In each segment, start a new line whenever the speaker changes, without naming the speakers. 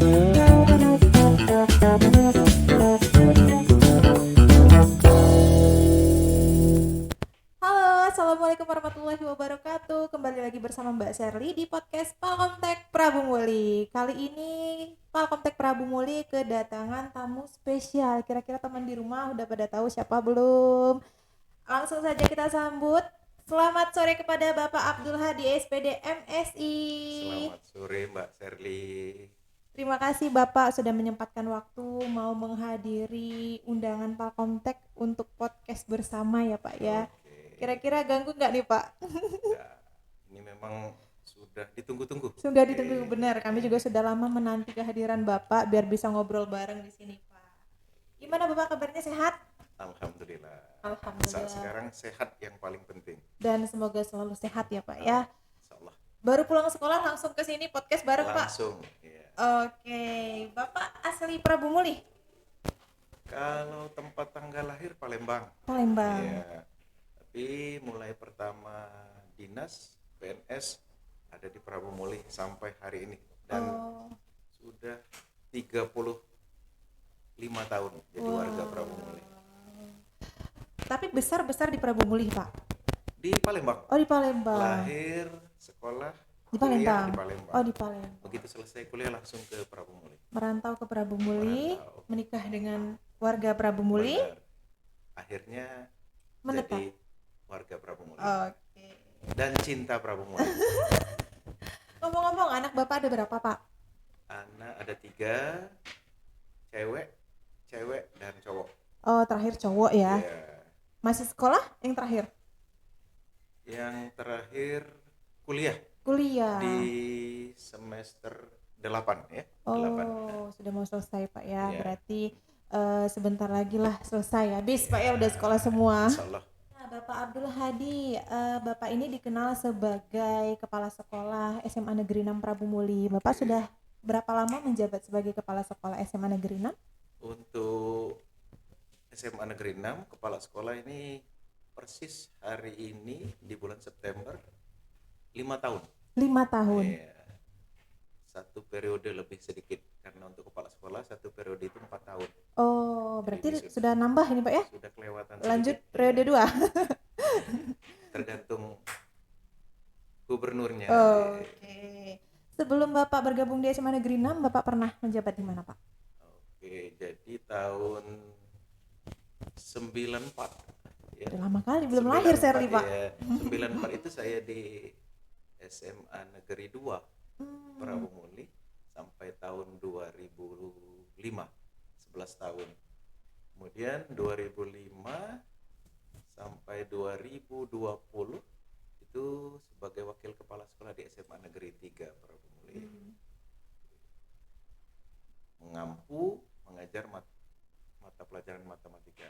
Halo, Assalamualaikum warahmatullahi wabarakatuh. Kembali lagi bersama Mbak Sherly di podcast Palkomtek Prabu Muli. Kali ini Palkomtek Prabu Muli kedatangan tamu spesial. Kira-kira teman di rumah udah pada tahu siapa belum? Langsung saja kita sambut. Selamat sore kepada Bapak Abdul Hadi SPD MSI.
Selamat sore Mbak Sherly.
Terima kasih Bapak sudah menyempatkan waktu mau menghadiri undangan Palkomtek untuk podcast bersama ya Pak ya.
Oke.
Kira-kira ganggu nggak nih Pak?
Ya, ini memang sudah ditunggu-tunggu.
Sudah ditunggu benar. Kami juga sudah lama menanti kehadiran Bapak biar bisa ngobrol bareng di sini Pak. Gimana Bapak kabarnya, sehat?
Alhamdulillah.
Alhamdulillah.
Sekarang sehat yang paling penting.
Dan semoga selalu sehat ya Pak ya.
Insyaallah.
Baru pulang sekolah langsung ke sini podcast bareng Pak.
Langsung. Ya.
Oke, Bapak asli Prabu Muli?
Kalau tempat tanggal lahir Palembang.
Palembang.
Ya. Tapi mulai pertama dinas PNS ada di Prabu Muli sampai hari ini dan sudah 35 tahun jadi warga Prabu Muli.
Tapi besar-besar di Prabu Muli Pak?
Di Palembang.
Oh di Palembang.
Lahir, sekolah,
Di
kuliah
Palembang.
di Palembang.
Oh di Palembang.
Begitu selesai kuliah langsung ke Prabu Muli.
Merantau ke Prabu Muli,
Merantau.
menikah dengan warga Prabu Muli.
Benar. Akhirnya
Menetap.
jadi warga Prabu Muli.
Oke.
Dan cinta Prabu Muli.
Ngomong-ngomong, anak Bapak ada berapa Pak?
Anak ada 3, cewek dan cowok.
Oh terakhir cowok ya.
Ya.
Masih sekolah yang terakhir?
Yang terakhir kuliah
Kuliah.
di semester 8 ya. 8.
Sudah mau selesai Pak ya.
Iya.
Berarti sebentar lagi lah selesai. Habis Pak ya, udah sekolah semua.
Insyaallah.
Nah, Bapak Abdul Hadi, Bapak ini dikenal sebagai Kepala Sekolah SMA Negeri 6 Prabu Muli. Bapak sudah berapa lama menjabat sebagai Kepala Sekolah SMA Negeri 6?
Untuk SMA Negeri 6 kepala sekolah ini persis hari ini di bulan September 5 tahun.
5 tahun.
Iya. Satu periode lebih sedikit karena untuk kepala sekolah satu periode itu 4 tahun.
Oh, berarti
Jadi
sudah nambah ini Pak ya?
Sudah kelewatan.
Lanjut
sedikit.
periode 2.
Tergantung gubernurnya.
Oke. Sebelum Bapak bergabung di SMA Negeri 6, Bapak pernah menjabat di mana Pak?
Oke, jadi tahun 94 ya.
Udah lama kali, belum lahir Sherly Pak.
Ya. 94 itu saya di SMA Negeri 2 Prabu Muli sampai tahun 2005, 11 tahun. Kemudian 2005 sampai 2020 itu sebagai wakil kepala sekolah di SMA Negeri 3 Prabu Muli. Mengajar mata pelajaran matematika.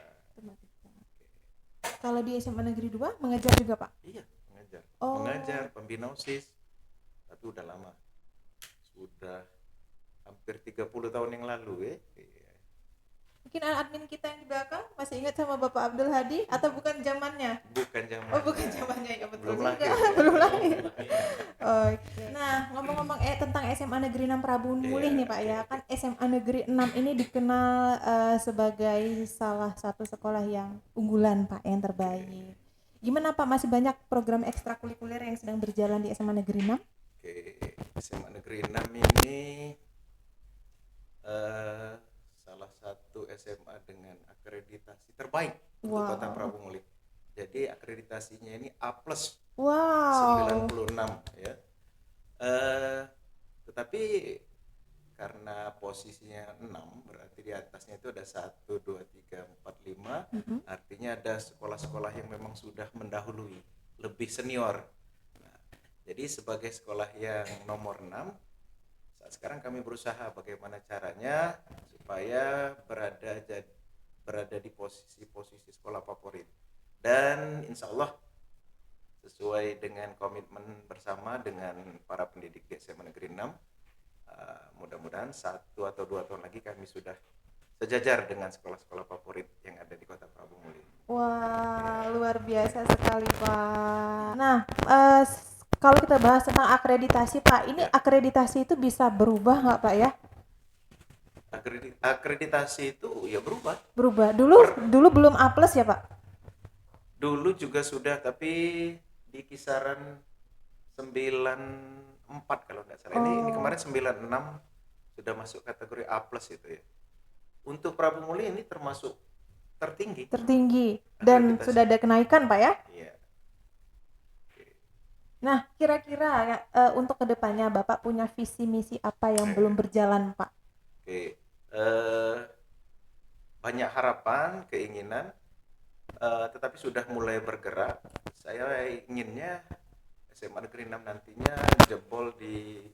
Kalau di SMA Negeri 2 mengajar juga Pak?
Iya, mengajar.
Oh.
Mengajar pembina OSIS. Tapi udah lama. Sudah hampir 30 tahun yang lalu ya.
Mungkin admin kita yang di belakang masih ingat sama Bapak Abdul Hadi atau bukan zamannya?
Bukan zaman.
Oh, bukan zamannya ya, betul
Belum
juga.
lahir.
Belum lahir. Oke. Nah, ngomong-ngomong tentang SMA Negeri 6 Prabu Muli nih Pak ya. Kan SMA Negeri 6 ini dikenal sebagai salah satu sekolah yang unggulan Pak, yang terbaik. Gimana Pak, masih banyak program ekstrakurikuler yang sedang berjalan di SMA Negeri 6?
Oke, SMA Negeri 6 ini salah satu SMA dengan akreditasi terbaik untuk Kota Prabu Muli. Jadi akreditasinya ini A+.
Wow.
96 ya. Tetapi karena posisinya 6 berarti di atasnya itu ada 1, 2, 3, 4, 5. Artinya ada sekolah-sekolah yang memang sudah mendahului, lebih senior. Nah, jadi sebagai sekolah yang nomor 6 saat sekarang kami berusaha bagaimana caranya supaya berada di posisi sekolah favorit. Dan insya Allah sesuai dengan komitmen bersama dengan para pendidik di SMA Negeri 6, mudah-mudahan 1 atau 2 tahun lagi kami sudah sejajar dengan sekolah-sekolah favorit yang ada di Kota Prabu Muli.
Wah, luar biasa sekali Pak. Nah, kalau kita bahas tentang akreditasi Pak, ini akreditasi itu bisa berubah nggak Pak ya?
Akreditasi itu ya berubah.
Berubah. Dulu
Per
dulu belum A+ ya, Pak?
Dulu juga sudah, tapi di kisaran 94 kalau nggak salah. Ini
Oh,
kemarin 96 sudah masuk kategori A+ itu ya. Untuk Prabu Muli ini termasuk tertinggi
tertinggi dan
akreditasi.
sudah ada kenaikan, Pak ya?
Iya.
Nah, kira-kira untuk kedepannya Bapak punya visi misi apa yang belum berjalan, Pak?
Oke. Eh, Banyak harapan, keinginan, tetapi sudah mulai bergerak. Saya inginnya SMA Negeri 6 nantinya jebol di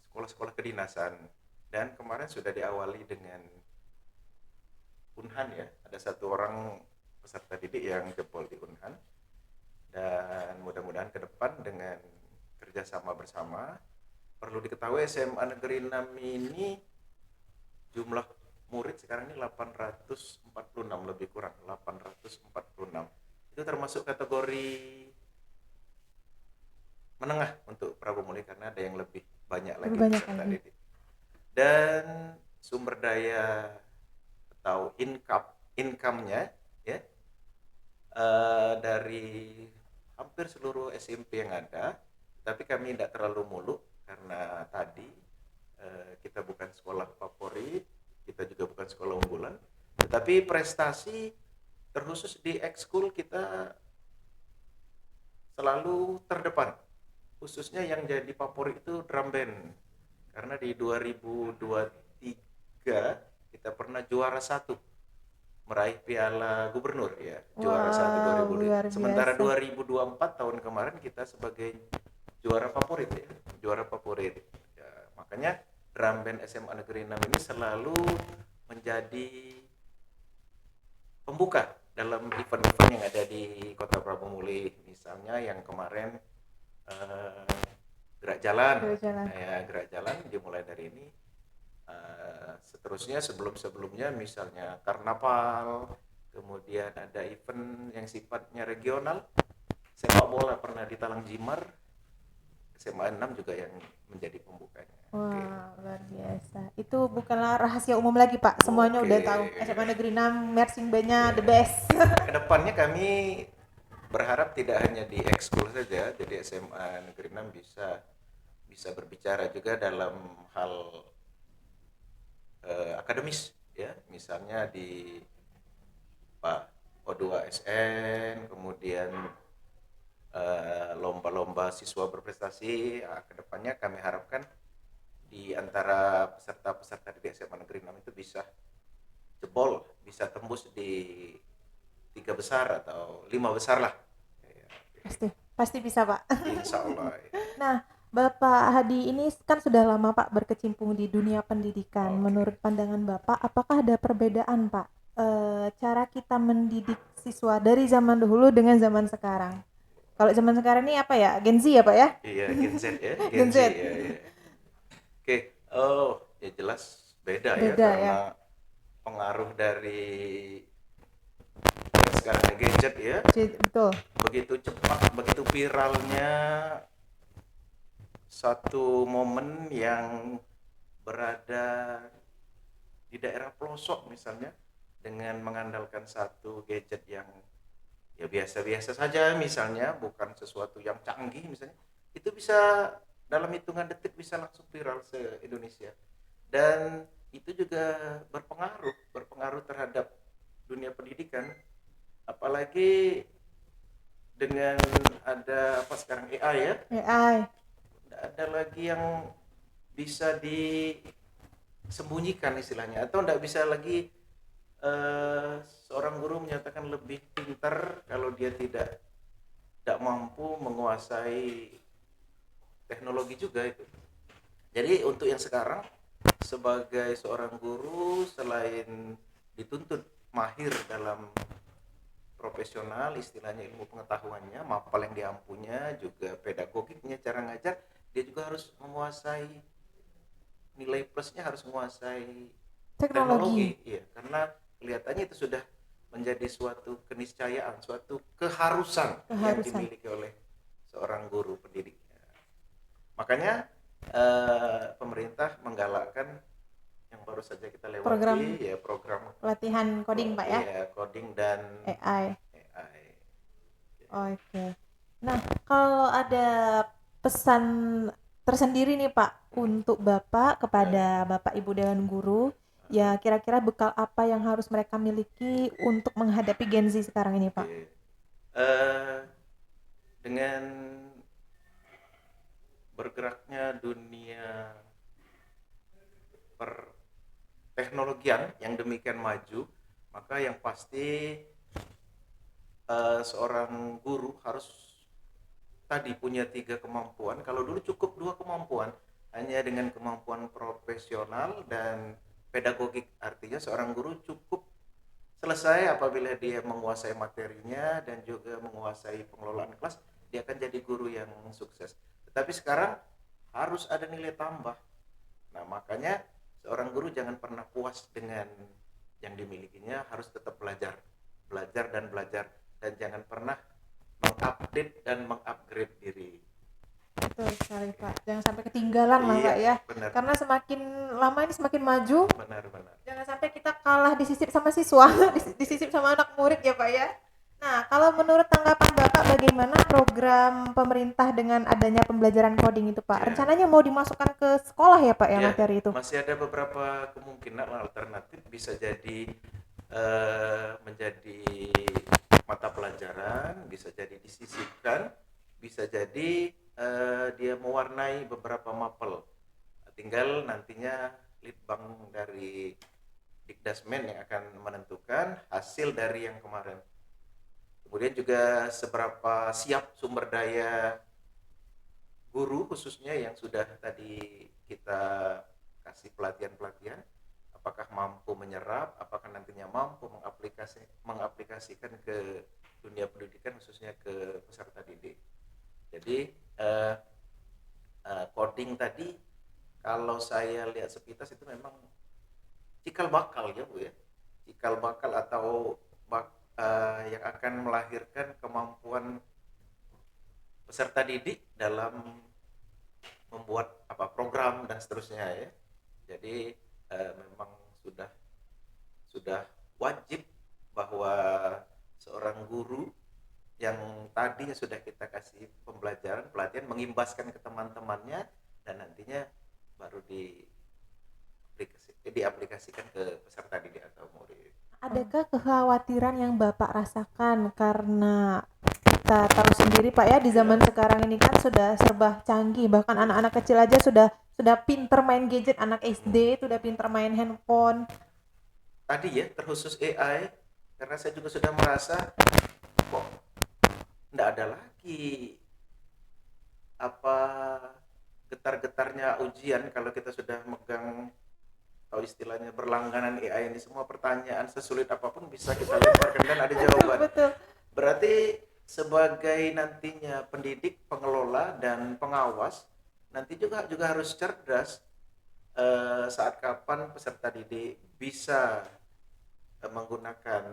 sekolah-sekolah kedinasan, dan kemarin sudah diawali dengan Unhan ya, ada satu orang peserta didik yang jebol di Unhan, dan mudah-mudahan ke depan dengan kerjasama bersama. Perlu diketahui SMA Negeri 6 ini jumlah murid sekarang ini 846, lebih kurang 846. Itu termasuk kategori menengah untuk Prabu Muli karena ada yang lebih banyak
Lebih
lagi
banyak
peserta
lagi.
didik. Dan sumber daya atau income-nya ya, dari hampir seluruh SMP yang ada, tapi kami tidak terlalu muluk karena tadi kita bukan sekolah favorit, kita juga bukan sekolah unggulan, tetapi prestasi terkhusus di ekskul kita selalu terdepan, khususnya yang jadi favorit itu drum band, karena di 2023 kita pernah juara satu, meraih piala gubernur ya, juara satu
Wow,
2000.
luar
Sementara
biasa.
2024 tahun kemarin kita sebagai juara favorit ya, juara favorit ya, makanya drum band SMA Negeri 6 ini selalu menjadi pembuka dalam event-event yang ada di Kota Prabu Muli, misalnya yang kemarin eh, gerak jalan.
Sudah jalan.
Nah ya, gerak jalan dimulai dari ini. Seterusnya sebelum-sebelumnya misalnya karnaval, kemudian ada event yang sifatnya regional, sepak bola pernah di Talang Jimar, SMA 6 juga yang menjadi pembukanya. Oke.
Wah, luar biasa. Itu bukanlah rahasia umum lagi, Pak. Semuanya
Oke.
udah tahu. SMA Negeri 6 marching band-nya
Ya.
the best.
Kedepannya kami berharap tidak hanya di ekskul saja, jadi SMA Negeri 6 bisa bisa berbicara juga dalam hal akademis ya, misalnya di Pak O2SN, kemudian lomba-lomba siswa berprestasi. Kedepannya kami harapkan di antara peserta-peserta di SMA Negeri 6 itu bisa jebol, bisa tembus di 3 besar atau 5 besar lah.
Pasti, pasti bisa, Pak.
Insya Allah.
Nah, Bapak Hadi ini kan sudah lama, Pak, berkecimpung di dunia pendidikan.
Oke.
Menurut pandangan Bapak, apakah ada perbedaan, Pak, cara kita mendidik siswa dari zaman dahulu dengan zaman sekarang? Kalau zaman sekarang ini apa ya? Gen Z ya, Pak ya?
Iya, Gen Z ya, Gen
Gen
Z
Z.
ya, ya. Oke, oh ya jelas beda ya,
Beda ya.
karena pengaruh dari yang sekarang gadget ya,
Betul.
begitu cepat, begitu viralnya satu momen yang berada di daerah pelosok misalnya, dengan mengandalkan satu gadget yang ya biasa-biasa saja misalnya, bukan sesuatu yang canggih misalnya, itu bisa dalam hitungan detik bisa langsung viral se-Indonesia. Dan itu juga berpengaruh terhadap dunia pendidikan, apalagi dengan ada apa sekarang AI ya,
AI.
tidak ada lagi yang bisa disembunyikan istilahnya, atau tidak bisa lagi seorang guru menyatakan lebih pintar kalau dia tidak mampu menguasai teknologi juga itu. Jadi untuk yang sekarang, sebagai seorang guru, selain dituntut mahir dalam profesional, istilahnya ilmu pengetahuannya, mapal yang diampunya, juga pedagogiknya, cara ngajar, dia juga harus menguasai nilai plusnya, harus menguasai
Teknologi.
teknologi, iya, karena kelihatannya itu sudah menjadi suatu keniscayaan, suatu keharusan yang
Keharusan.
dimiliki oleh seorang guru pendidik. Makanya pemerintah menggalakkan yang baru saja kita
Program
lewati ya program
latihan coding Pak ya,
iya, coding dan
AI.
AI.
Oke. Nah, kalau ada pesan tersendiri nih Pak untuk Bapak kepada Bapak Ibu Dewan Guru, ya kira-kira bekal apa yang harus mereka miliki untuk menghadapi Gen Z sekarang ini Pak?
Oke. Eh, dengan bergeraknya dunia perteknologian yang demikian maju, maka yang pasti seorang guru harus tadi punya 3 kemampuan. Kalau dulu cukup 2 kemampuan, hanya dengan kemampuan profesional dan pedagogik. Artinya seorang guru cukup selesai apabila dia menguasai materinya dan juga menguasai pengelolaan kelas, dia akan jadi guru yang sukses. Tetapi sekarang harus ada nilai tambah. Nah, makanya seorang guru jangan pernah puas dengan yang dimilikinya, harus tetap belajar, belajar dan belajar, dan jangan pernah mengupdate dan mengupgrade diri.
Betul sekali Pak. Jangan sampai ketinggalan lah
Iya,
Pak ya.
benar.
Karena semakin lama ini semakin maju.
Benar.
Jangan sampai kita kalah disisip sama siswa, disisip sama anak murid ya Pak ya. Nah, kalau menurut tanggapan Bapak bagaimana program pemerintah dengan adanya pembelajaran coding itu Pak?
Ya.
Rencananya mau dimasukkan ke sekolah ya Pak ya,
Ya,
materi itu?
masih ada beberapa kemungkinan alternatif, bisa jadi menjadi mata pelajaran, bisa jadi disisipkan, bisa jadi dia mewarnai beberapa mapel. Tinggal nantinya litbang dari Dikdasmen yang akan menentukan hasil dari yang kemarin. Kemudian juga seberapa siap sumber daya guru khususnya yang sudah tadi kita kasih pelatihan-pelatihan, apakah mampu menyerap, apakah nantinya mampu mengaplikasikan ke dunia pendidikan khususnya ke peserta didik. Jadi coding tadi kalau saya lihat sepintas itu memang cikal bakal ya Bu ya, cikal bakal atau yang akan melahirkan kemampuan peserta didik dalam membuat program dan seterusnya ya. Jadi memang sudah wajib bahwa seorang guru yang tadinya sudah kita kasih pembelajaran pelatihan mengimbaskan ke teman-temannya dan nantinya baru diaplikasikan ke peserta didik atau murid.
Adakah kekhawatiran yang Bapak rasakan karena kita tahu sendiri Pak ya di zaman sekarang ini kan sudah serba canggih, bahkan anak-anak kecil aja sudah pinter main gadget, anak SD sudah pinter main handphone.
Tadi ya terkhusus AI, karena saya juga sudah merasa kok tidak ada lagi getar-getarnya ujian kalau kita sudah megang atau istilahnya berlangganan AI ini, semua pertanyaan sesulit apapun bisa kita lemparkan dan ada jawaban.
Betul.
Berarti sebagai nantinya pendidik, pengelola dan pengawas nanti juga harus cerdas saat kapan peserta didik bisa menggunakan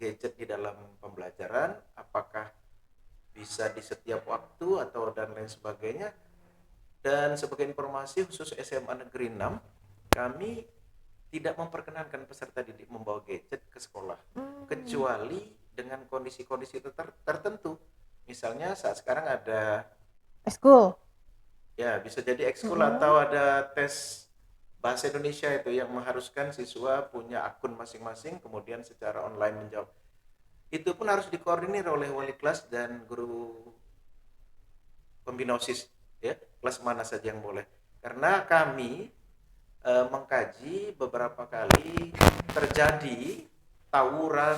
gadget di dalam pembelajaran, apakah bisa di setiap waktu atau dan lain sebagainya. Dan sebagai informasi khusus SMA Negeri 6, kami tidak memperkenankan peserta didik membawa gadget ke sekolah kecuali dengan kondisi-kondisi tertentu. Misalnya saat sekarang ada
Ekskul.
ya bisa jadi ekskul atau ada tes bahasa Indonesia itu yang mengharuskan siswa punya akun masing-masing kemudian secara online menjawab. Itu pun harus dikoordinir oleh wali kelas dan guru pembina OSIS ya, kelas mana saja yang boleh. Karena kami mengkaji beberapa kali terjadi tawuran,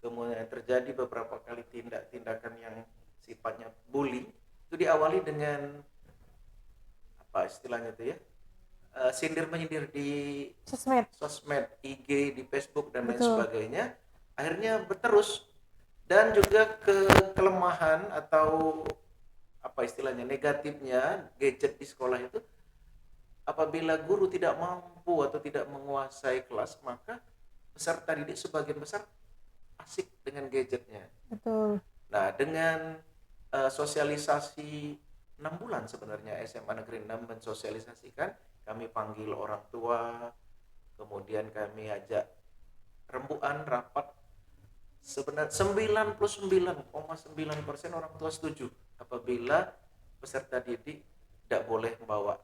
kemudian terjadi beberapa kali tindakan yang sifatnya bullying, itu diawali dengan apa istilahnya itu ya, sindir menyindir di sosmed, IG, di Facebook dan lain sebagainya, akhirnya berterus. Dan juga kelemahan atau apa istilahnya negatifnya gadget di sekolah itu, apabila guru tidak mampu atau tidak menguasai kelas, maka peserta didik sebagian besar asik dengan gadgetnya.
Betul.
Nah, dengan sosialisasi 6 bulan sebenarnya SMA Negeri 6 mensosialisasikan, kami panggil orang tua, kemudian kami ajak rembukan rapat. Sebenarnya 99,9% orang tua setuju apabila peserta didik tidak boleh membawa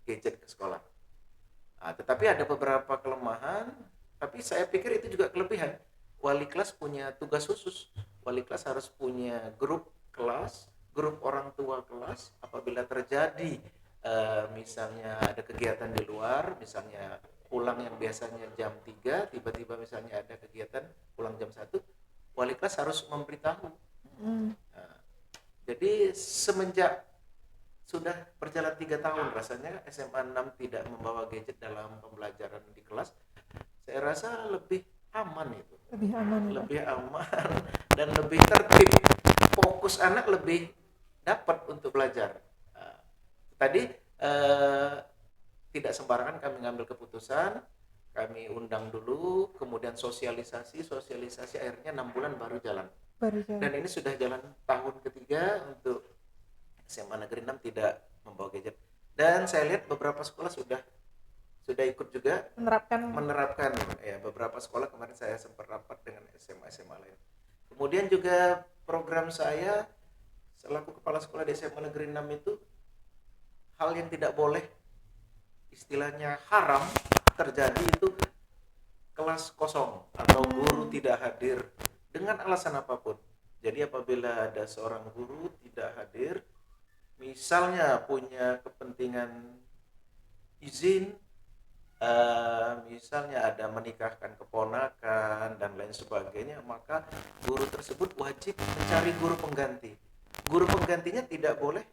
gadget ke sekolah. Tetapi ada beberapa kelemahan, tapi saya pikir itu juga kelebihan. Wali kelas punya tugas khusus. Wali kelas harus punya grup kelas, grup orang tua kelas. Apabila terjadi misalnya ada kegiatan di luar, misalnya pulang yang biasanya jam 3, tiba-tiba misalnya ada kegiatan pulang jam 1, wali kelas harus memberitahu. Nah, jadi semenjak sudah berjalan 3 tahun rasanya SMA 6 tidak membawa gadget dalam pembelajaran di kelas, saya rasa lebih aman itu. Lebih aman dan lebih tertib. Fokus anak lebih dapat untuk belajar. Tadi tidak sembarangan kami ngambil keputusan, kami undang dulu, kemudian sosialisasi akhirnya 6 bulan baru jalan. Dan ini sudah jalan tahun ketiga untuk SMA Negeri 6 tidak membawa gadget. Dan saya lihat beberapa sekolah sudah ikut juga menerapkan ya, beberapa sekolah kemarin saya sempat rapat dengan SMA lain. Kemudian juga program saya selaku kepala sekolah di SMA Negeri 6 itu, hal yang tidak boleh, istilahnya haram terjadi itu kelas kosong atau guru tidak hadir dengan alasan apapun. Jadi apabila ada seorang guru tidak hadir, misalnya punya kepentingan izin, misalnya ada menikahkan keponakan dan lain sebagainya, maka guru tersebut wajib mencari guru pengganti. Guru penggantinya tidak boleh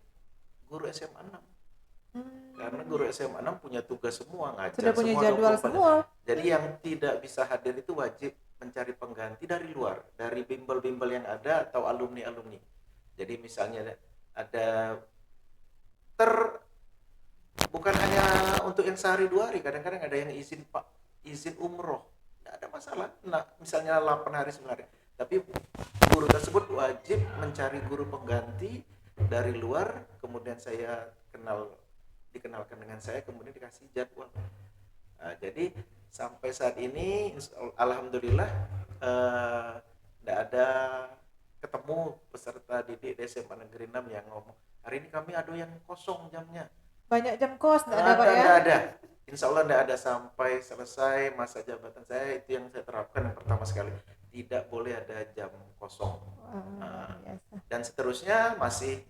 guru SMA 6. Karena guru SMA 6 punya tugas semua, ngajar
sudah punya
semua,
jadwal semua.
Jadi yang tidak bisa hadir itu wajib mencari pengganti dari luar, dari bimbel-bimbel yang ada atau alumni-alumni. Jadi misalnya ada bukan hanya untuk yang sehari 2 hari, kadang-kadang ada yang izin umroh, tidak ada masalah. Nah, misalnya 8 hari 9 hari, tapi guru tersebut wajib mencari guru pengganti dari luar, kemudian saya dikenalkan dengan saya, kemudian dikasih jadwal. Jadi sampai saat ini alhamdulillah tidak ada ketemu peserta didik SMA Negeri 6 yang ngomong hari ini kami ada yang kosong jamnya.
Banyak jam kos tidak ada Pak ya?
Tidak ada. Insya Allah tidak ada sampai selesai masa jabatan saya. Itu yang saya terapkan yang pertama sekali. Tidak boleh ada jam kosong. Dan seterusnya masih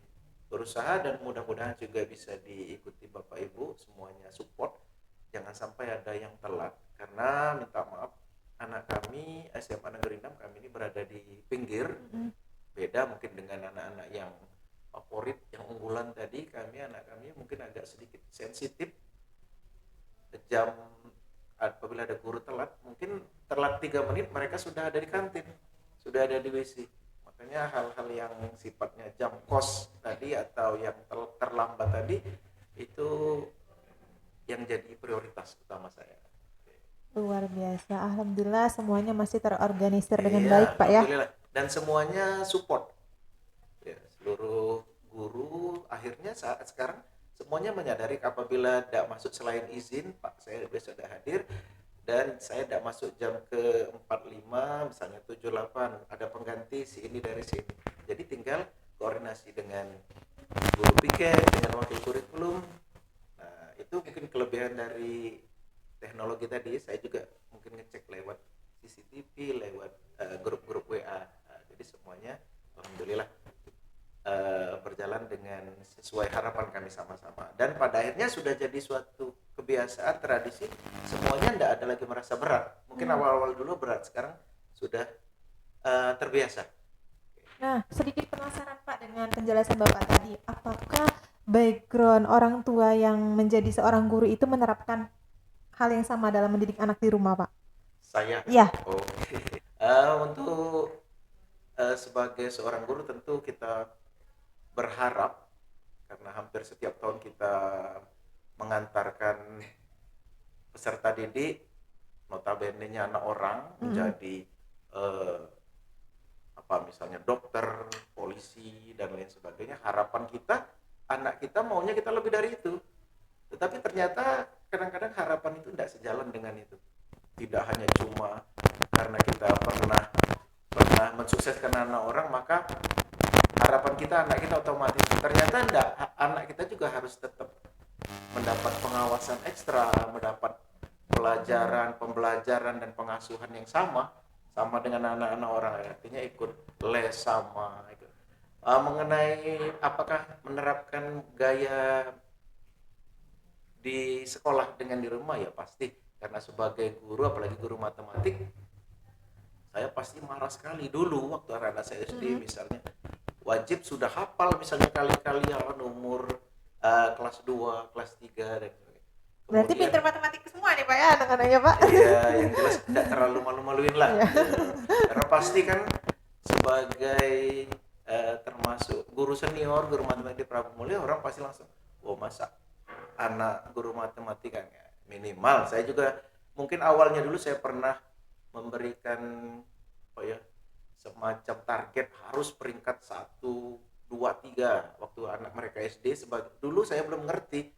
berusaha dan mudah-mudahan juga bisa diikuti Bapak Ibu semuanya support. Jangan sampai ada yang telat, karena minta maaf anak kami SMA Negeri 6 kami ini berada di pinggir. Beda mungkin dengan anak-anak yang favorit yang unggulan tadi, anak kami mungkin agak sedikit sensitif. Jam apabila ada guru telat, mungkin telat 3 menit mereka sudah ada di kantin, sudah ada di WC. Makanya hal-hal yang sifatnya jam kos tadi atau yang terlambat tadi itu yang jadi prioritas utama saya.
Luar biasa, alhamdulillah semuanya masih terorganisir dengan baik Pak ya.
Dan semuanya support. Ya, seluruh guru akhirnya saat sekarang semuanya menyadari apabila tidak masuk selain izin, Pak saya besok sudah hadir dan saya tidak masuk jam ke 45 misalnya 78 ada pengganti si ini dari sini. Jadi tinggal koordinasi dengan guru piket, dengan wakil kurikulum. Nah, itu mungkin kelebihan dari teknologi tadi. Saya juga mungkin ngecek lewat CCTV, lewat grup-grup WA. Jadi semuanya alhamdulillah berjalan dengan sesuai harapan kami sama-sama. Dan pada akhirnya sudah jadi suatu kebiasaan, tradisi. Semuanya tidak ada lagi merasa berat. Mungkin awal-awal dulu berat, sekarang sudah terbiasa.
Nah, sedikit penasaran Pak dengan penjelasan Bapak tadi. Apakah background orang tua yang menjadi seorang guru itu menerapkan hal yang sama dalam mendidik anak di rumah, Pak?
Saya?
Ya.
Oke. Untuk sebagai seorang guru tentu kita berharap, karena hampir setiap tahun kita mengantarkan peserta didik, notabene-nya anak orang menjadi misalnya dokter, polisi dan lain sebagainya. Harapan kita anak kita maunya kita lebih dari itu. Tetapi ternyata kadang-kadang harapan itu tidak sejalan dengan itu. Tidak hanya cuma karena kita pernah mensukseskan anak orang, maka harapan kita anak kita otomatis. Ternyata enggak, anak kita juga harus tetap mendapat pengawasan ekstra, mendapat pembelajaran dan pengasuhan yang sama dengan anak-anak orang. Artinya ikut les sama itu. Mengenai apakah menerapkan gaya di sekolah dengan di rumah, ya pasti, karena sebagai guru, apalagi guru matematik, saya pasti marah sekali. Dulu waktu anak saya SD misalnya, wajib sudah hafal misalnya kali-kali umur kelas 2, kelas 3 dan sebagainya.
Berarti pintar matematik semua nih Pak ya anak-anaknya Pak.
Iya, yang jelas tidak terlalu malu-maluin lah. Karena pasti kan sebagai termasuk guru senior, guru matematik di Prabu Muli, orang pasti langsung, oh masa anak guru matematika, minimal. Saya juga mungkin awalnya dulu saya pernah memberikan semacam target harus peringkat 1, 2, 3 waktu anak mereka SD. Dulu saya belum ngerti,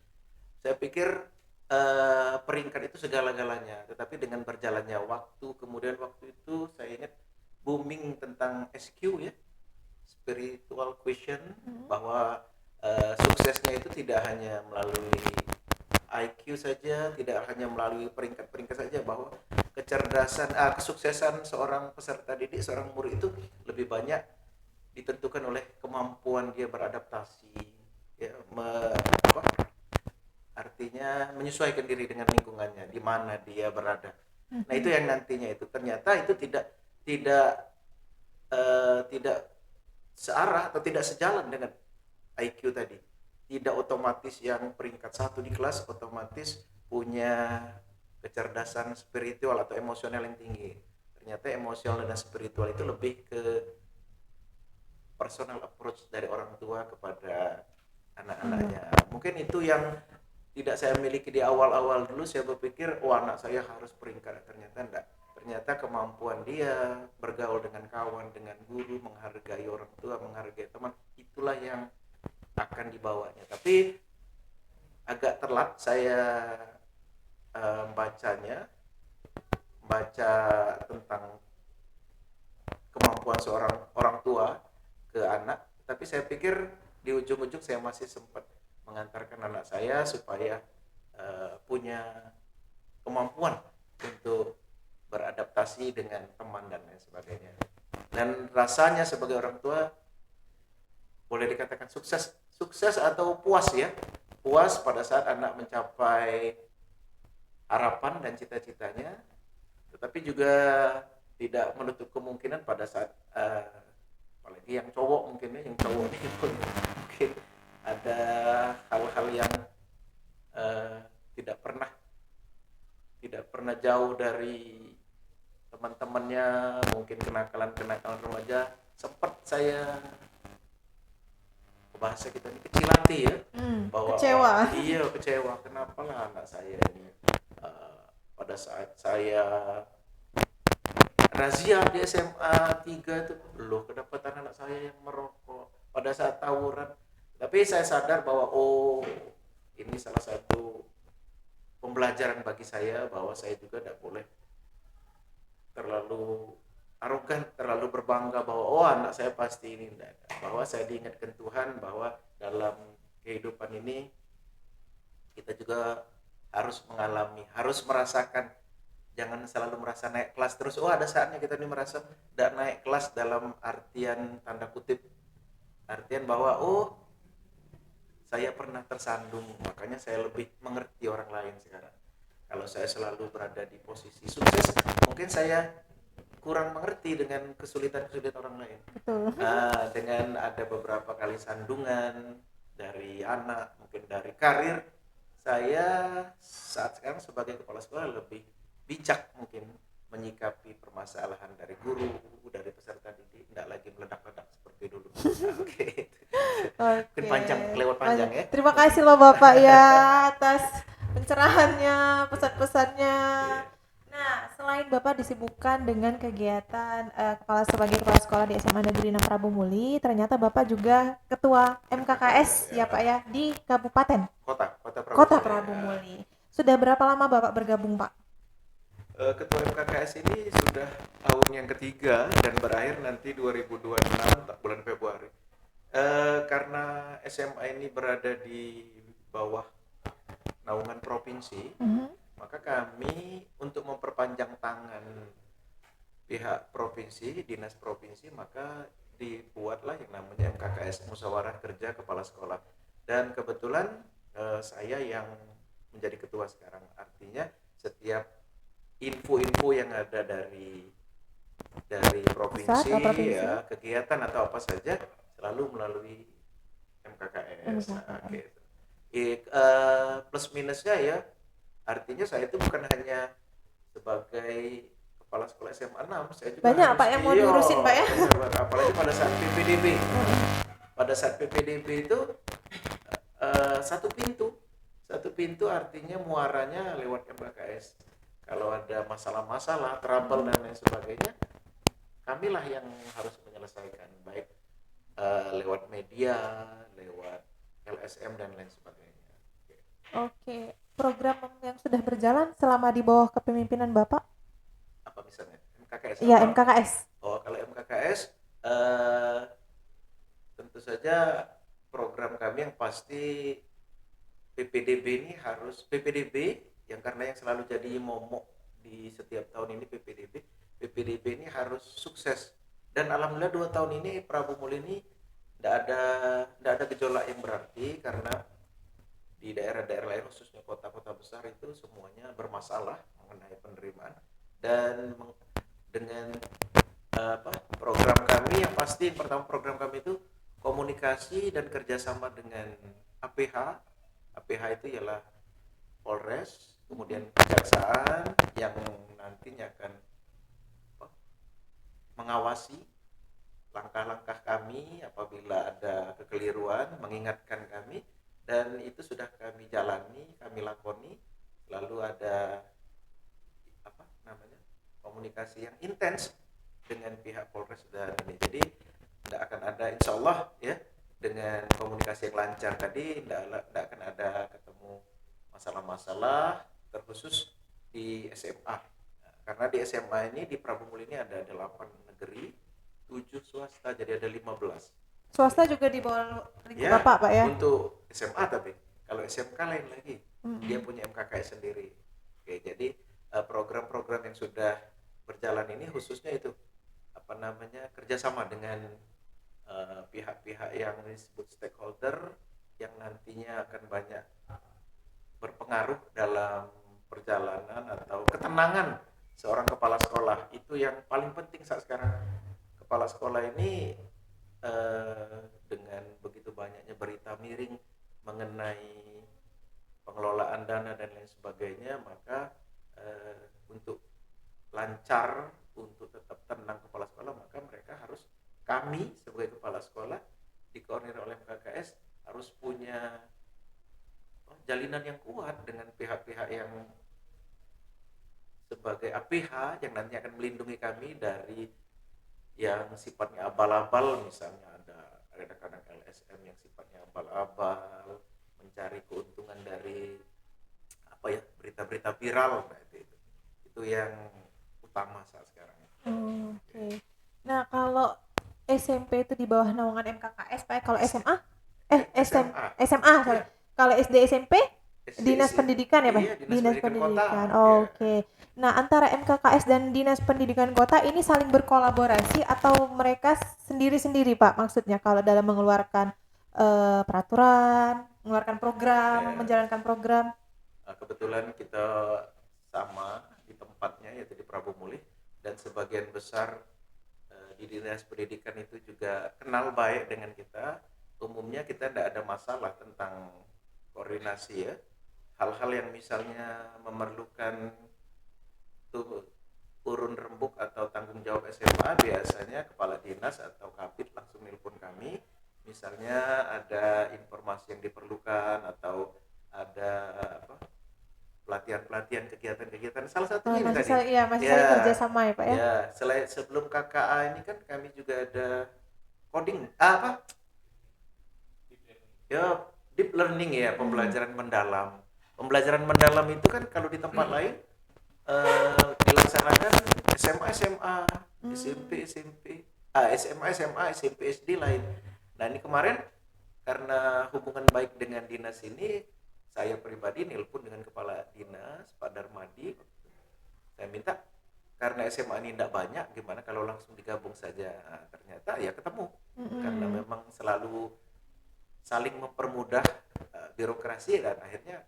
saya pikir peringkat itu segala-galanya. Tetapi dengan berjalannya waktu, kemudian waktu itu saya ingat booming tentang SQ ya, spiritual question, bahwa suksesnya itu tidak hanya melalui IQ saja, tidak hanya melalui peringkat-peringkat saja, bahwa kesuksesan seorang peserta didik, seorang murid itu lebih banyak ditentukan oleh kemampuan dia beradaptasi, ya, artinya menyesuaikan diri dengan lingkungannya di mana dia berada. Nah itu yang nantinya itu ternyata itu tidak searah atau tidak sejalan dengan IQ tadi. Tidak otomatis yang peringkat 1 di kelas otomatis punya kecerdasan spiritual atau emosional yang tinggi. Ternyata emosional dan spiritual itu lebih ke personal approach dari orang tua kepada anak-anaknya. Mungkin itu yang tidak saya miliki di awal-awal. Dulu saya berpikir, anak saya harus peringkat. Ternyata enggak. Ternyata kemampuan dia bergaul dengan kawan, dengan guru, menghargai orang tua, menghargai teman, itulah yang akan dibawanya. Tapi agak telat saya baca tentang kemampuan seorang orang tua ke anak. Tapi saya pikir di ujung-ujung saya masih sempat mengantarkan anak saya supaya punya kemampuan untuk beradaptasi dengan teman dan lain sebagainya. Dan rasanya sebagai orang tua boleh dikatakan sukses atau puas ya. Puas pada saat anak mencapai harapan dan cita-citanya, tetapi juga tidak menutup kemungkinan pada saat apalagi yang cowok mungkin ini mungkin ada hal-hal yang tidak pernah jauh dari teman-temannya, mungkin kenakalan remaja. Sempat saya, bahasa kita ini kecil hati ya, bahwa kecewa kenapa lah anak saya ini pada saat saya razia di SMA 3 itu loh kedapatan anak saya yang merokok pada saat tawuran. Tapi saya sadar bahwa ini salah satu pembelajaran bagi saya, bahwa saya juga tidak boleh terlalu arogan, terlalu berbangga bahwa anak saya pasti ini, bahwa saya diingatkan Tuhan bahwa dalam kehidupan ini kita juga harus mengalami, harus merasakan. Jangan selalu merasa naik kelas terus. Ada saatnya kita ini merasa tidak naik kelas dalam artian tanda kutip, artian bahwa saya pernah tersandung, makanya saya lebih mengerti orang lain sekarang. Kalau saya selalu berada di posisi sukses, mungkin saya kurang mengerti dengan kesulitan-kesulitan orang lain.
Betul.
Dengan ada beberapa kali sandungan dari anak, mungkin dari karir, saya saat sekarang sebagai kepala sekolah lebih bijak mungkin menyikapi permasalahan dari guru, dari peserta didik, tidak lagi meledak-ledak seperti dulu. Oke. Mungkin lewat panjang ya.
Terima kasih loh Bapak ya atas pencerahannya, pesan-pesannya. Nah, selain Bapak disibukkan dengan kegiatan sebagai kepala sekolah di SMA Negeri 6 Prabu Muli, ternyata Bapak juga ketua MKKS ya Pak ya di Kabupaten
Kota
Prabu Muli. Sudah berapa lama Bapak bergabung, Pak?
Ketua MKKS ini sudah tahun yang ketiga dan berakhir nanti 2026 bulan Februari. Karena SMA ini berada di bawah naungan provinsi, maka kami untuk memperpanjang tangan pihak provinsi, dinas provinsi, maka dibuatlah yang namanya MKKS, Musyawarah Kerja Kepala Sekolah. Dan kebetulan saya yang menjadi ketua sekarang. Artinya setiap info-info yang ada dari provinsi, ya kegiatan atau apa saja selalu melalui MKKS. Nah, gitu. Plus minusnya ya, artinya saya itu bukan hanya sebagai kepala sekolah SMA 6, saya juga
Banyak
harus
Pak yang mau diurusin Pak ya.
apalagi pada saat PPDB. Pada saat PPDB itu satu pintu artinya muaranya lewat MKKS. Kalau ada masalah-masalah, trouble dan lain sebagainya, kamilah yang harus menyelesaikan, baik lewat media, lewat LSM dan lain sebagainya.
Oke, program yang sudah berjalan selama di bawah kepemimpinan Bapak?
Apa misalnya MKKS?
Iya, MKKS.
Oh, kalau MKKS tentu saja program kami yang pasti PPDB ini harus PPDB yang karena yang selalu jadi momok di setiap tahun ini PPDB ini harus sukses. Dan alhamdulillah 2 tahun ini Prabu Muli ini tidak ada gejolak yang berarti, karena di daerah-daerah lain khususnya kota-kota besar itu semuanya bermasalah mengenai penerimaan. Dan dengan program kami yang pasti pertama, program kami itu komunikasi dan kerjasama dengan APH. APH itu ialah Polres, kemudian kejaksaan yang nantinya akan mengawasi langkah-langkah kami apabila ada kekeliruan, mengingatkan kami, dan itu sudah kami jalani, kami lakoni. Lalu ada komunikasi yang intens dengan pihak Polres dan ini. Jadi tidak akan ada, insya Allah ya, dengan komunikasi yang lancar tadi tidak akan ada ketemu masalah-masalah, terkhusus di SMA. Karena di SMA ini di Prabu Muli ini ada 8 negeri, 7 swasta, jadi ada 15.
Swasta juga di bawah lingkup Bapak Pak ya?
Untuk SMA, tapi kalau SMK lain lagi, dia punya MKKS sendiri. Oke, jadi program-program yang sudah berjalan ini khususnya itu kerjasama dengan pihak-pihak yang disebut stakeholder yang nantinya akan banyak berpengaruh dalam perjalanan atau ketenangan seorang kepala sekolah. Itu yang paling penting saat sekarang. Kepala sekolah ini dengan begitu banyaknya berita miring mengenai pengelolaan dana dan lain sebagainya, maka untuk lancar, untuk tetap tenang kepala sekolah, maka mereka harus, kami sebagai kepala sekolah dikoordinir oleh MKKS harus punya jalinan yang kuat dengan pihak-pihak yang sebagai APH yang nanti akan melindungi kami dari yang sifatnya abal-abal. Misalnya ada kadang-kadang LSM yang sifatnya abal-abal, mencari keuntungan dari berita-berita viral. Nah, itu yang utama saat sekarang.
Oke. Nah, kalau SMP itu di bawah naungan MKKS Pak. Kalau SMA? SMA, sorry. Kalau SD SMP? Dinas Pendidikan ya Pak?
Iya,
Dinas Pendidikan.
Oke.
Nah, antara MKKS dan Dinas Pendidikan Kota ini saling berkolaborasi atau mereka sendiri-sendiri Pak? Maksudnya kalau dalam mengeluarkan peraturan, mengeluarkan program, menjalankan program.
Kebetulan kita sama di tempatnya, yaitu di Prabu Muli, dan sebagian besar di Dinas Pendidikan itu juga kenal baik dengan kita. Umumnya kita tidak ada masalah tentang koordinasi ya. Hal-hal yang misalnya memerlukan urun rembuk atau tanggung jawab SMA, biasanya kepala dinas atau kabid langsung nelpon kami. Misalnya ada informasi yang diperlukan atau ada pelatihan-pelatihan, kegiatan-kegiatan. Salah satunya ini tadi.
Masih saling kerjasama ya Pak ya.
Ya, selain sebelum KKA ini kan kami juga ada coding deep learning ya, pembelajaran mendalam. Pembelajaran mendalam itu kan kalau di tempat lain dilaksanakan SMA SMA, SMP SMP, SMA SMA, SMP SD lain. Nah ini kemarin karena hubungan baik dengan dinas ini, saya pribadi nelpon dengan kepala dinas Pak Darmadi. Saya minta karena SMA ini tidak banyak, gimana kalau langsung digabung saja. Nah, ternyata ya ketemu karena memang selalu saling mempermudah birokrasi dan akhirnya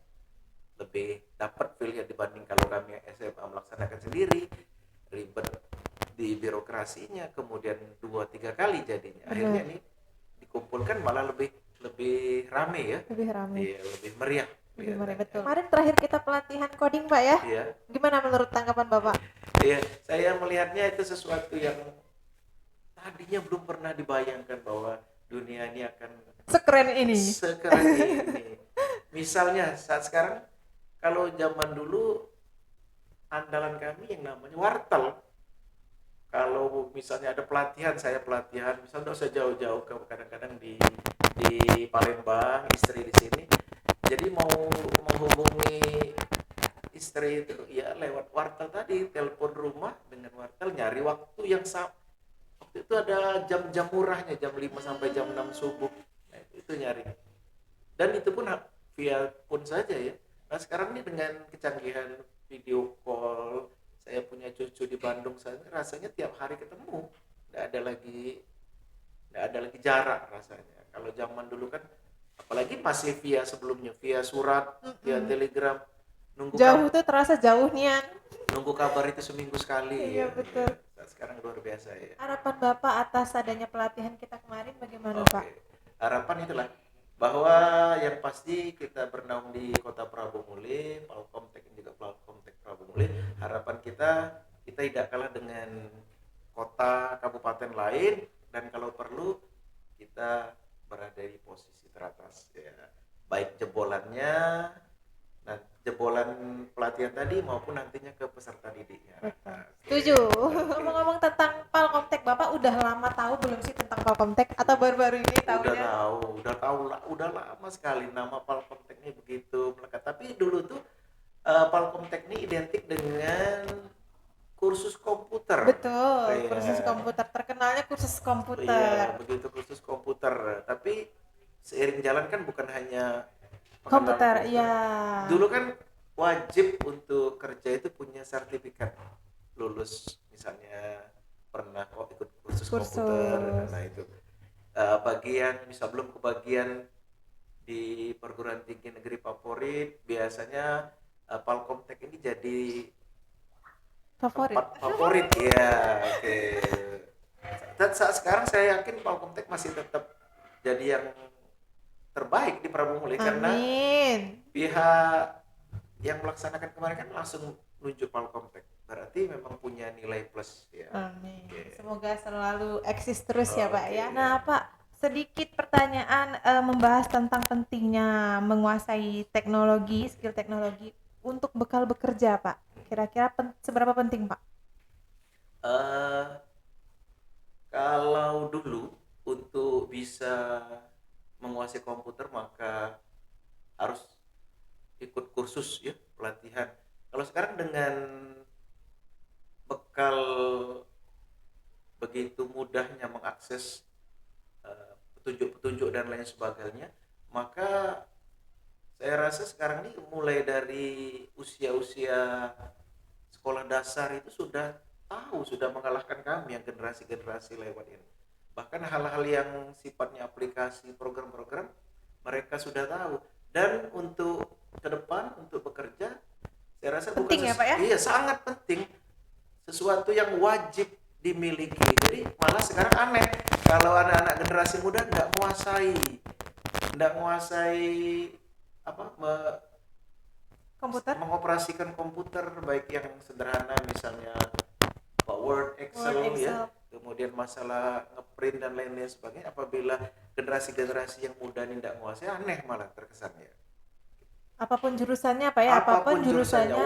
lebih dapat feel dibanding kalau kami SMA melaksanakan sendiri, ribet di birokrasinya, kemudian 2-3 kali jadinya. Akhirnya ini dikumpulkan malah lebih lebih rame ya,
lebih rame,
iya, lebih meriah.
lebih meriah, betul. Kemarin terakhir kita pelatihan coding Pak ya,
Iya.
Gimana menurut tanggapan Bapak?
Iya, saya melihatnya itu sesuatu yang tadinya belum pernah dibayangkan bahwa dunia ini akan
sekeren ini.
Misalnya saat sekarang, kalau zaman dulu andalan kami yang namanya wartel. Kalau misalnya ada pelatihan, saya pelatihan, misalnya nggak usah jauh-jauh, kadang-kadang di Palembang, istri di sini. Jadi mau menghubungi istri itu ya lewat wartel tadi, telepon rumah dengan wartel, nyari waktu yang waktu itu ada jam-jam murahnya, jam 5 sampai jam 6 subuh. Nah, itu nyari. Dan itu pun via pun saja ya. Nah sekarang ini dengan kecanggihan video call, saya punya cucu di Bandung sana, rasanya tiap hari ketemu, nggak ada lagi jarak rasanya. Kalau zaman dulu kan, apalagi masih via sebelumnya, via surat, via telegram,
jauh tuh terasa jauh nian.
Nunggu kabar itu seminggu sekali.
Iya, betul.
Ya. Sekarang luar biasa ya.
Harapan Bapak atas adanya pelatihan kita kemarin bagaimana Pak?
Harapan itulah bahwa yang pasti kita bernaung di Kota Prabu Muli, Palkomtek juga Palkomtek Prabu Muli. Harapan kita tidak kalah dengan kota kabupaten lain, dan kalau perlu kita berada di posisi teratas ya, baik jebolannya, nah jebolan pelatihan tadi maupun nantinya ke peserta didiknya.
Setuju. Ngomong-ngomong tentang Palkomtek, Bapak udah lama tahu belum sih tentang Palkomtek atau baru-baru ini tahunya?
Udah lama sekali nama Palkomtek ini begitu melekat. Tapi dulu tuh Palkomtek ini identik dengan kursus komputer.
Betul, kursus komputer. Terkenalnya kursus komputer.
Iya, begitu kursus komputer. Tapi seiring jalan kan bukan hanya
komputer, iya.
Dulu kan wajib untuk kerja itu punya sertifikat lulus, misalnya pernah ikut kursus komputer. Nah itu bagian, misal belum kebagian di perguruan tinggi negeri favorit, biasanya Palkomtek ini jadi favorit ya. Oke. Dan saat sekarang saya yakin Palkomtek masih tetap jadi yang terbaik di Prabu Muli. Karena pihak yang melaksanakan kemarin kan langsung nunjuk Palkomtek, berarti memang punya nilai plus ya.
Amin. Semoga selalu eksis terus ya Pak ya. Nah Pak, sedikit pertanyaan membahas tentang pentingnya menguasai teknologi, skill teknologi untuk bekal bekerja Pak. Kira-kira seberapa penting Pak?
Kalau dulu untuk bisa menguasai komputer maka harus ikut kursus ya, pelatihan. Kalau sekarang dengan bekal begitu mudahnya mengakses petunjuk-petunjuk dan lain sebagainya, maka saya rasa sekarang ini mulai dari usia-usia sekolah dasar itu sudah mengalahkan kami yang generasi-generasi lewat ini. Bahkan hal-hal yang sifatnya aplikasi, program-program, mereka sudah tahu. Dan untuk ke depan, untuk bekerja, saya rasa
penting ya Pak ya?
Iya, sangat penting. Sesuatu yang wajib dimiliki. Jadi malah sekarang aneh kalau anak-anak generasi muda nggak menguasai mengoperasikan komputer, baik yang sederhana misalnya Word, Excel. Ya, kemudian masalah ngeprint dan lain-lain sebagainya. Apabila generasi-generasi yang muda ini tidak menguasai, aneh malah terkesannya.
Apapun jurusannya Pak ya? Apapun jurusannya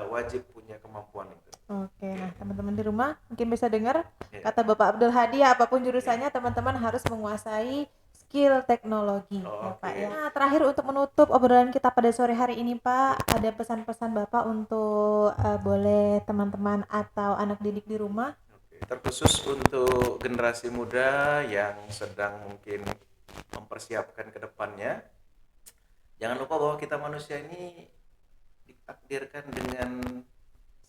wajib punya kemampuan itu.
Oke, nah teman-teman di rumah mungkin bisa dengar kata Bapak Abdul Hadi, apapun jurusannya teman-teman harus menguasai skill teknologi ya
Oke.
Pak ya. Nah, terakhir untuk menutup obrolan kita pada sore hari ini Pak, ada pesan-pesan Bapak untuk boleh teman-teman atau anak didik di rumah?
Oke. Terkhusus untuk generasi muda yang sedang mungkin mempersiapkan ke depannya, jangan lupa bahwa kita manusia ini ditakdirkan dengan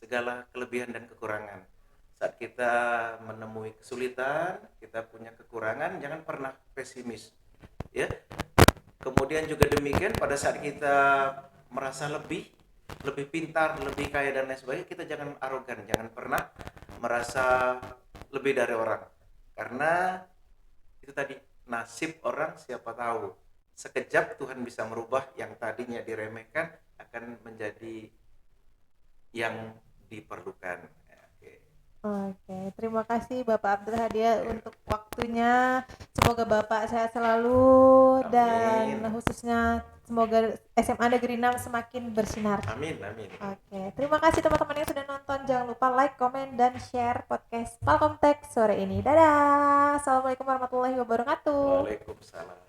segala kelebihan dan kekurangan. Saat kita menemui kesulitan, kita punya kekurangan, jangan pernah pesimis. Ya. Kemudian juga demikian pada saat kita merasa lebih pintar, lebih kaya dan lain sebagainya, kita jangan arogan, jangan pernah merasa lebih dari orang. Karena itu tadi, nasib orang siapa tahu. Sekejap Tuhan bisa merubah yang tadinya diremehkan akan menjadi yang diperlukan. Oke.
Oke, terima kasih Bapak Abdul Hadi untuk waktunya. Semoga Bapak sehat selalu dan
Amin.
khususnya semoga SMA Negeri 6 semakin bersinar.
Amin, amin.
Oke, terima kasih teman-teman yang sudah nonton. Jangan lupa like, komen, dan share podcast Palcom Tech sore ini. Dadah. Assalamualaikum warahmatullahi wabarakatuh.
Waalaikumsalam.